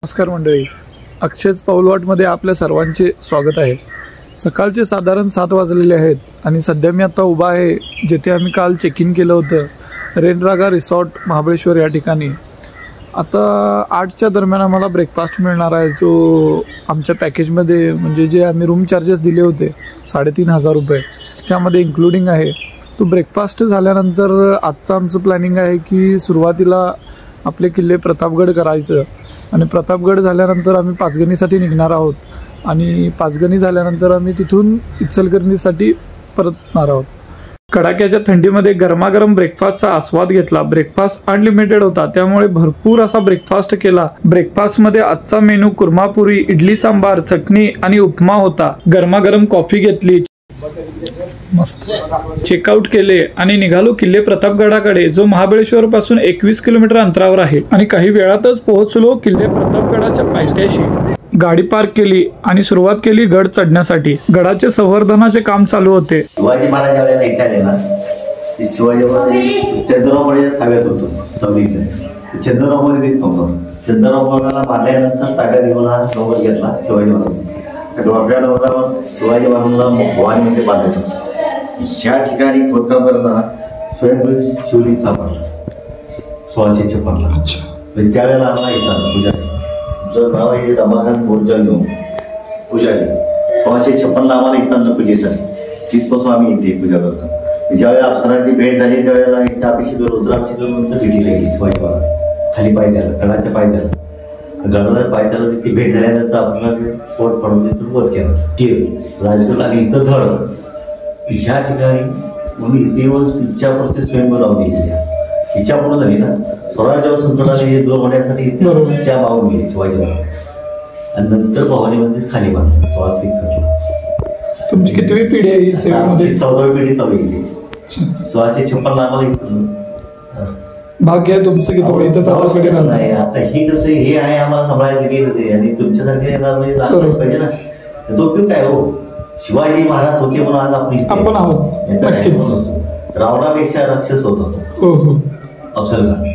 नमस्कार मंडळी, अक्षयच पाऊलवाटमध्ये आपल्या सर्वांचे स्वागत आहे। सकाळचे साधारण 7 वाजलेले आहेत आणि सध्या मी आता उभा आहे जिथे आम्ही काल चेक इन केलं होतं रेनरागा रिसॉर्ट महाबळेश्वर या ठिकाणी। आता 8च्या दरम्यान आम्हाला ब्रेकफास्ट मिळणार आहे, जो आमच्या पॅकेजमध्ये म्हणजे जे आम्ही रूम चार्जेस दिले होते 3,500 रुपये त्यामध्ये इन्क्लुडिंग आहे। तो ब्रेकफास्ट झाल्यानंतर आजचं आमचं प्लॅनिंग आहे की सुरुवातीला आपले किल्ले प्रतापगड करायचं आणि प्रतापगड झाल्यानंतर आम्ही पाचगणीसाठी निघणार आहोत आणि पाचगणी झाल्यानंतर आम्ही तिथून इचलकरंजीसाठी परतणार आहोत। कडाक्याच्या थंडीमध्ये गरमागरम ब्रेकफास्टचा आस्वाद घेतला। ब्रेकफास्ट अनलिमिटेड होता त्यामुळे भरपूर असा ब्रेकफास्ट केला। ब्रेकफास्टमध्ये आजचा मेनू कुर्मापुरी, इडली सांबार, चटणी आणि उपमा होता। गरमागरम कॉफी घेतली, मस्त चेकआउट केले आणि निघालो किल्ले प्रतापगडाकडे, जो महाबळेश्वर पासून 21 किलोमीटर अंतरावर आहे आणि काही वेळातच पोहोचलो किल्ले प्रतापगडाच्या पायथ्याशी। गाडी पार्क केली आणि सुरुवात केली गड चढण्यासाठी। गडाचे संवर्धनाचे काम चालू होते। शिवाजी महाराज ज्यावेळेला इथे आले ना, शिवाजी महाराज चंद्ररावमध्ये ताब्यात होतो चौलीचे। चंद्ररावमध्ये देत नव्हतं, चंद्ररावला मारल्यानंतर ताब्यात घेऊन हा डोंगर घेतला शिवाजी महाराज। डोंगऱ्या डोंगरावर शिवाजी महाराजांना भवानीमध्ये बांधायचं। ह्या ठिकाणी प्रतापगडाला स्वयंभू शिवलिंग सापडला 1656ला। म्हणजे त्यावेळेला आम्हाला येतात पुजारी, तुमचं नाव आहे रमाकांत बोरजंग पुजारी। 1656ला आम्हाला येतात पूजेसाठी, तिथपासून आम्ही इथे पूजा करतो। ज्यावेळेला अप्सरांची भेट झाली त्यावेळेला इथे अभिषेक रुद्राभिषेक नंतर भेटी लागली शिवाजी महाराज खाली पायथ्याला, गडाच्या पायथ्याला। गडाच्या पायथ्याला तिथे भेट झाल्यानंतर आपल्याला पोट पडून तिथून वर केला राजगड आणि इथं धड। ह्या ठिकाणी म्हणून इथे इच्छापूरचे स्वयंभू लावून दिलेली इच्छा पूर्ण झाली ना, स्वराज्यावर संकट आले हे दूर होण्यासाठी इथे इच्छा मागून गेली शिवाजी महाराज आणि नंतर भवानी मंदिर खाली बांधलं 1661ला। तुमची कितवी पिढी आहे सेवेमध्ये? 14वी पिढी चालू इथे। 1656ला आम्हाला इथून भाग्य आहे तुमचं की तुम्ही इथं प्रतापगड नाही। आता हे कसं हे आहे आम्हाला सांभाळायला दिलेलं आणि तुमच्यासारखे येणार म्हणजे पाहिजे ना, तो उपयोग काय हो? शिवाजी महाराज होते म्हणून आज आपण आहोत। नक्कीच रावणापेक्षा राक्षस होता तो। हो हो अफजल खान।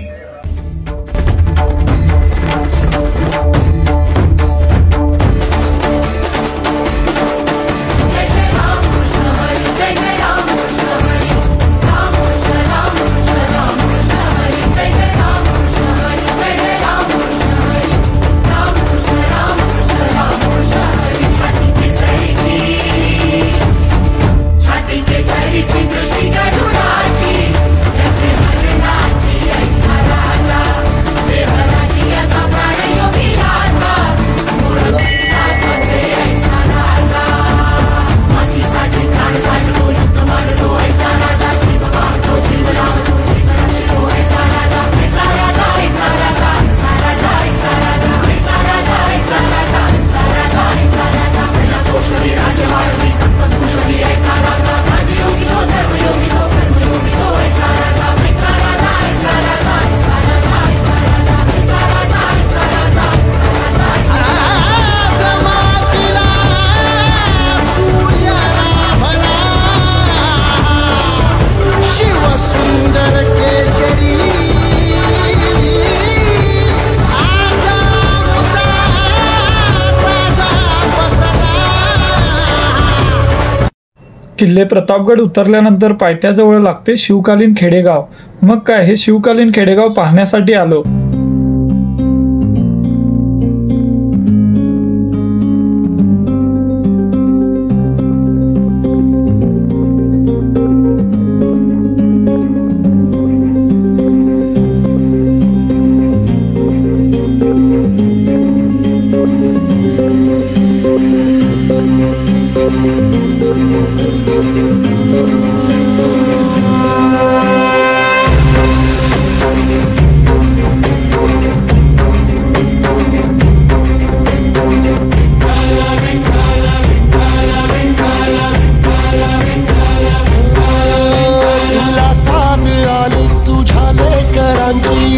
किल्ले प्रतापगड उतरल्यानंतर पायथ्याजवळ लागते शिवकालीन खेडेगाव। मग काय, हे शिवकालीन खेडेगाव पाहण्यासाठी आलो।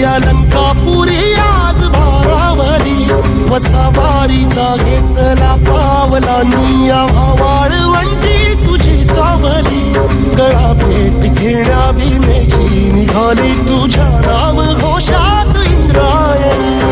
अलंकापुरी आज भारावरी वसावारीचा घेतला पावला निया वाळवंटी तुझी सावली। गळा भेट घेण्या भीमेची निघाली तुझ्या नाम घोषात इंद्रायणी।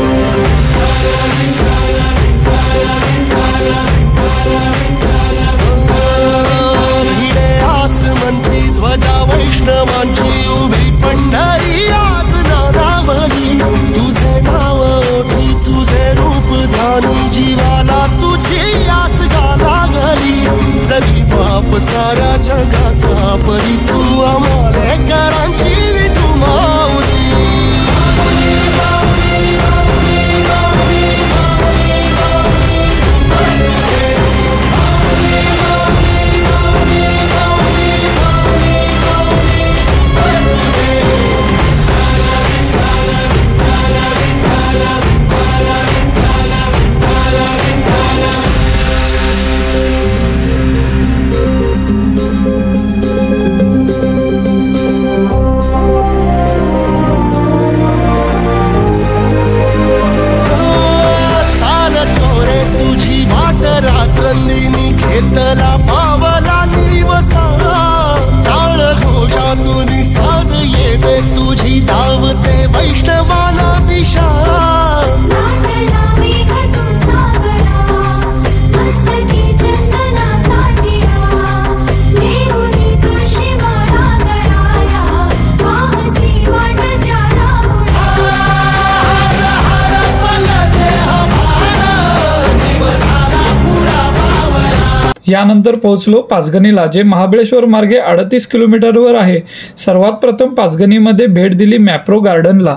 यानंतर पोहोचलो पाचगणीला, जे महाबळेश्वर मार्गे 38 किलोमीटरवर आहे. सर्वात प्रथम पाचगणीमध्ये भेट दिली मॅप्रो गार्डनला.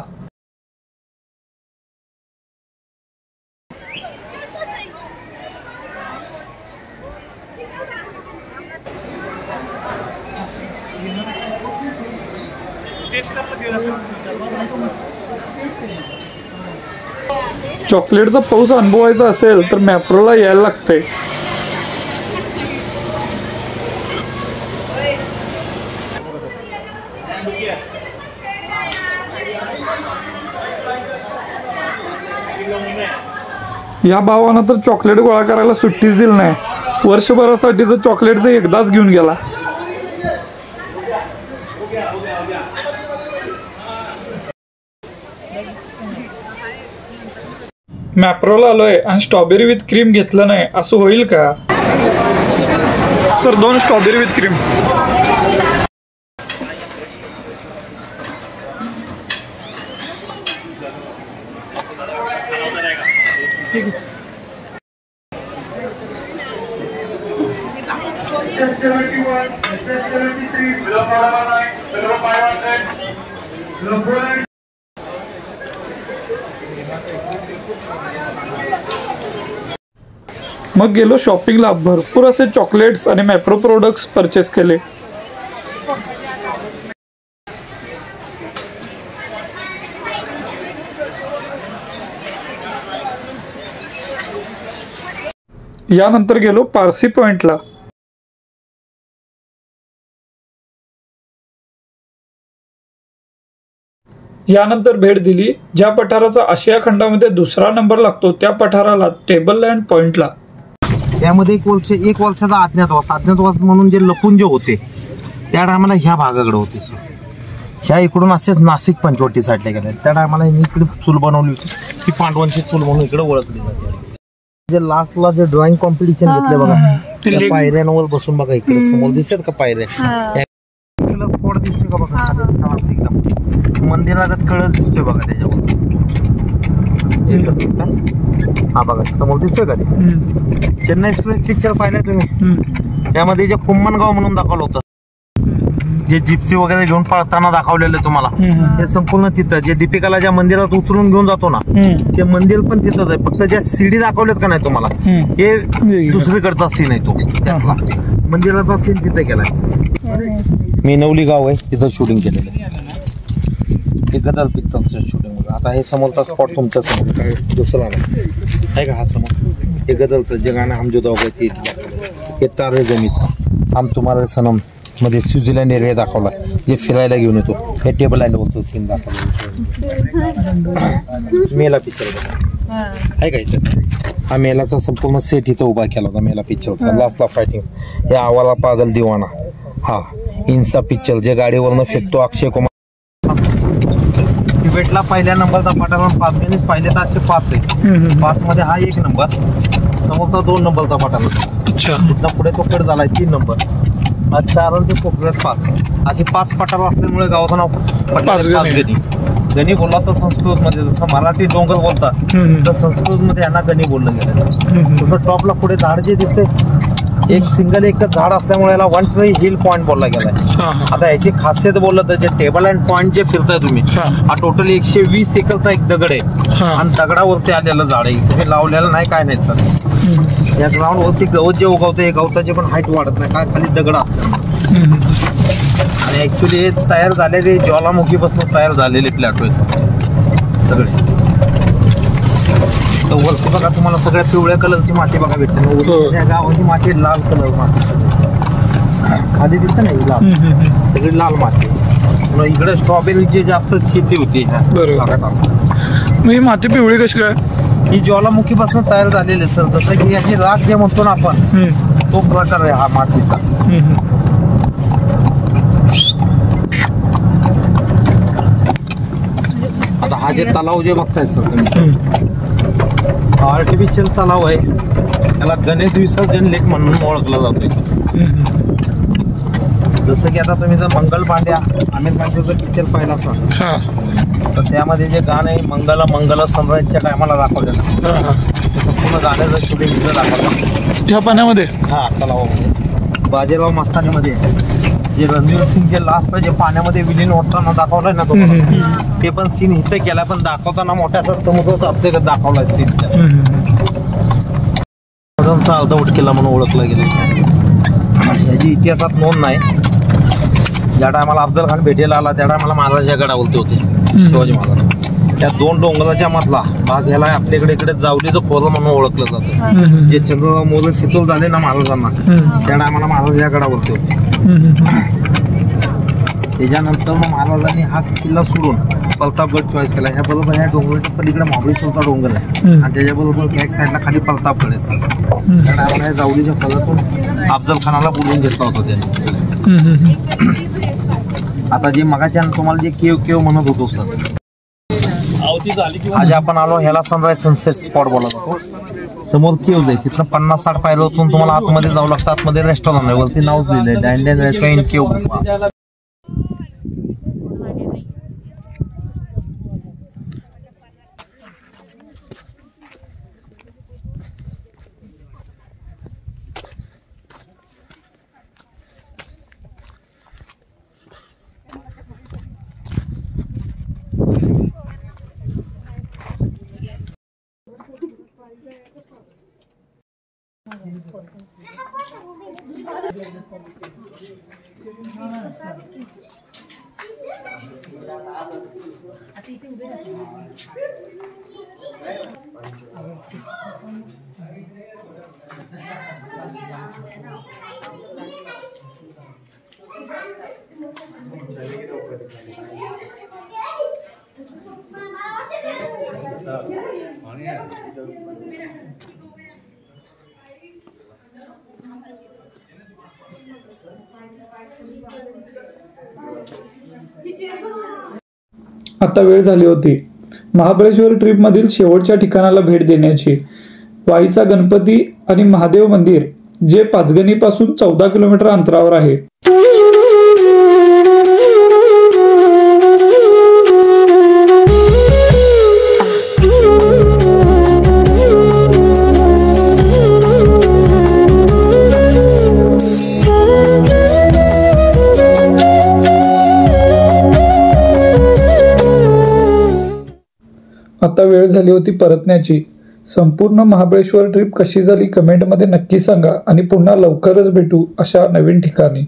चॉकलेटचा पाऊस अनुभवायचा असेल तर मॅप्रोला यायला लागतंय. या भावानं तर चॉकलेट गोळा करायला सुट्टीच दिली नाही. वर्षभरासाठीचं चॉकलेटचं एकदाच घेऊन गेला. मॅप्रोला आलोय आणि स्ट्रॉबेरी विथ क्रीम घेतलं नाही असं होईल का सर? 2 strawberry with cream. मग गेलो शॉपिंगला. भरपूर असे चॉकलेट्स आणि मॅप्रो प्रोडक्ट्स परचेस केले. यानंतर गेलो पारसी पॉइंटला. यानंतर भेट दिली ज्या पठाराचा आशिया खंडामध्ये 2रा नंबर लागतो त्या पठाराला, टेबल लँड पॉइंटला. त्यामध्ये एक वर्षाचा अज्ञातवास म्हणून जे लपून जे होते त्या टायमाला ह्या भागाकडे होते सर. ह्या इकडून असेच नाशिक पंचवटी साईडला गेले. त्या टायमाला इकडे चूल बनवली होती, ती पांडवांची चूल म्हणून इकडे ओळखली जाते. जे लास्टला जे ड्रॉइंग कॉम्पिटिशन घेतले बघा, त्या पायऱ्यांवर बसून बघा, इकडे समोर दिसतात का पायऱ्या, स्पॉट दिसतोय का बघा, एकदम मंदिरात कळस दिसतोय बघा त्याच्यावर. हा बघा समोर दिसतोय का ते चेन्नई एक्सप्रेस पिक्चर पाहिलाय तुम्ही? त्यामध्ये जे कुम्मनगाव म्हणून दाखवलं होतं, जे जिप्सी वगैरे घेऊन पळताना दाखवलेलं तुम्हाला, हे संपूर्ण तिथं जे दीपिकाला ज्या मंदिरात उचलून घेऊन जातो ना, ते मंदिर पण तिथंच आहे. फक्त ज्या सीडी दाखवलेत का नाही तुम्हाला, हे दुसरीकडचा सीन आहे. तो त्यातला मंदिराचा सीन तिथे केलाय. मेनवली गाव आहे, तिथं शूटिंग केलेलं आहे. हे गदल पिक्चरचं शूटिंग. आता हे समोरचा स्पॉट तुमच्या समोर काय दुसरा आहे का? हा समोर हे गदलचं जे गाणं हम जुदा हो गए ते, हे तारे जमीचं हम तुम्हारे सनम मध्ये स्वित्झर्लंड एरिया दाखवला, जे फिरायला घेऊन येतो. हे टेबल लँडवरचं सीन दाखवलं. मेला पिक्चर आहे का इथं? हा मेलाचा संपूर्ण सेट इथं उभा केला होता, मेला पिक्चरचा. लास्टला फायटिंग हे आवाला पागल दिवाना, हा इन्सा पिक्चर जे गाडीवरनं फेकतो अक्षय कुमार. तिबेटला पहिल्या नंबरचा पठार पाचगणीत पाहिले तर असे 5 आहे. 5 मध्ये हा 1 नंबर, समोरचा 2 नंबरचा पठार होता. पुढे तो कट झालाय 3 नंबर. 4 ते कोकणात 5 असे 5 पठार असल्यामुळे गावाचं नाव पाचगणी. गणी बोलला तर संस्कृत मध्ये, जसं मराठी डोंगर बोलतात तर संस्कृत मध्ये यांना गणी बोललं गेलं. तसं टॉपला पुढे झाड जे दिसते, एक सिंगल एकच झाड असल्यामुळे याला 1 ट्री हिल पॉइंट बोलला गेलाय. आता याची खासियत बोललं तर जे टेबल अँड पॉइंट जे फिरताय तुम्ही, हा टोटल 120 एकरचा एक दगड आहे आणि दगडावरती आलेलं झाड आहे. इथे लावलेलं नाही काय नाही सर. या ग्राउंड वरती गवत जे उगवतं, हे गवताचे पण हाईट वाढत नाही, काय खाली दगड असतात. आणि ऍक्च्युली हे तयार झालेले ज्वालामुखीपासून तयार झालेले प्लॅटो आहेत सगळे. तर वरती बघा तुम्हाला सगळ्या पिवळ्या कलरची माती बघा भेटते. त्या गावाची माती लाल कलर माती खाली दिसतं नाही, लाल सगळी लाल माती. इकडे स्ट्रॉबेरीची जास्त शेती होती. ही माती पिवळी कशी काय? ही ज्वालामुखीपासून तयार झालेली सर. जसं की याची राख जे म्हणतो ना आपण, तो प्रकार आहे हा मातीचा. आता हा जे तलाव जे बघताय सर तुम्ही, आर्टिफिशियल तलाव आहे. त्याला गणेश विसर्जन लेक म्हणून ओळखला जातोय. जसं की आता तुम्ही जर मंगल पांड्या, अमित पांड्याचा पिक्चर पाहिला असा, तर त्यामध्ये जे गाणं आहे मंगला सनराईजच्या टायमाला दाखवलेलं पूर्ण गाण्याचं शूटिंग इथं दाखवलं ह्या पाण्यामध्ये. हा तलावामध्ये बाजीराव मस्तानीमध्ये जे रणवीर सिंग जे लास्ट जे पाण्यामध्ये विलीन होताना दाखवलंय ना तो ते पण सीन इथे केला, पण दाखवताना मोठ्याचा समुद्राचा असते का दाखवलाय सीन. अर्धवट किल्ला म्हणून ओळखला गेला. याची इतिहासात नोंद नाही. ज्या टायमाला अफजल खान भेटीला आला त्या टायमाला महाराजाच्या गडावरती होते शिवाजी महाराज. त्या 2 डोंगराच्या मधला भाग ह्याला आपल्याकडे इकडे जावलीचं खोरं म्हणून ओळखलं जातं. जे चंद्रराव मोरे शितोल झाले ना महाराजांना त्या टायमाला महाराज या गडावरती होते. त्याच्यानंतर मग महाराजांनी हा किल्ला सोडून प्रतापगड चॉईस केला. ह्या बरोबर ह्या डोंगराच्या पलीकडे महाबळेश्वरचा डोंगर आहे आणि त्याच्याबरोबर बॅक साईडला खाली प्रतापगड आहे. त्या टायमाला जावलीच्या खोऱ्यातून अफजल खानाला बोलवून घेतला होता त्याने. आता जे मगाच्या तुम्हाला जे केव म्हणत होतो सर, आज आपण आलो ह्याला सनराईज सनसेट स्पॉट बोलत होतो. समोर केव जाईल तिथनं 50-60 पायऱ्यातून तुम्हाला आतमध्ये जाऊ लागतं. आतमध्ये रेस्टॉरंट आहे, वरती नाव दिलंय डायंडेन रेस्टॉरंट केव. आता वेळ झाली होती महाबळेश्वर ट्रिपमधील शेवटच्या ठिकाणाला भेट देण्याची. वाईचा गणपती आणि महादेव मंदिर जे पाचगणीपासून 14 किलोमीटर अंतरावर आहे. आता वेळ झाली होती परतण्याची. संपूर्ण महाबळेश्वर ट्रिप कशी झाली कमेंटमध्ये नक्की सांगा आणि पुन्हा लवकरच भेटू अशा नवीन ठिकाणी.